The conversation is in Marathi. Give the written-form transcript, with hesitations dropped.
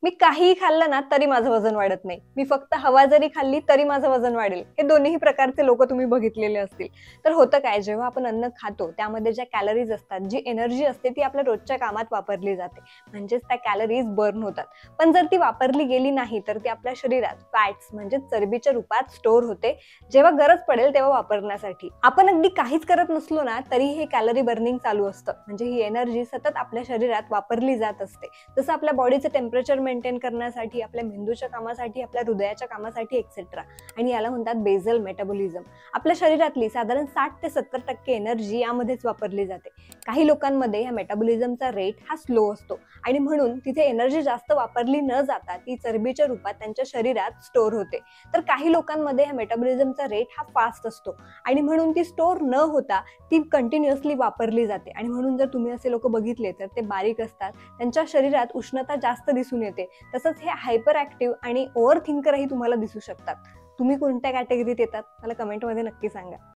मी काहीही खाल्लं ना तरी माझं वजन वाढत नाही. मी फक्त हवा जरी खाल्ली तरी माझं वजन वाढेल. हे दोन्हीही प्रकारचे लोक तुम्ही बघितलेले असतील. तर होतं काय, जेव्हा आपण अन्न खातो त्यामध्ये ज्या कॅलरीज असतात, जी एनर्जी असते ती आपल्या रोजच्या कामात वापरली जाते. म्हणजेच त्या कॅलरीज बर्न होतात. पण जर ती वापरली गेली नाही तर ती आपल्या शरीरात फॅट्स म्हणजे चरबीच्या रूपात स्टोअर होते, जेव्हा गरज पडेल तेव्हा वापरण्यासाठी. आपण अगदी काहीच करत नसलो ना तरी हे कॅलरी बर्निंग चालू असतं. म्हणजे ही एनर्जी सतत आपल्या शरीरात वापरली जात असते. जसं आपल्या बॉडीचं टेम्परेचर मेंटेन करण्यासाठी, आपल्या मेंदूच्या कामासाठी, आपल्या हृदयाच्या कामासाठी एक्सेट्रा. आणि याला म्हणतात बेसल मेटाबॉलिझम. आपल्या शरीरातली साधारण 60 ते 70% एनर्जी यामध्येच वापरली जाते. काही लोकांमध्ये या मेटाबॉलिझमचा रेट हा स्लो असतो आणि म्हणून तिथे एनर्जी जास्त वापरली न जाता ती चरबीच्या रूपात त्यांच्या शरीरात स्टोअर होते. तर काही लोकांमध्ये हा मेटाबॉलिझमचा रेट हा फास्ट असतो आणि म्हणून ती स्टोअर न होता ती कंटिन्युअसली वापरली जाते. आणि म्हणून जर तुम्ही असे लोक बघितले तर ते बारीक असतात, त्यांच्या शरीरात उष्णता जास्त दिसून येते. तसंच हे हायपर ऍक्टिव्ह आणि ओव्हर थिंकरही तुम्हाला दिसू शकतात. तुम्ही कोणत्या कॅटेगरीत येतात मला कमेंटमध्ये नक्की सांगा.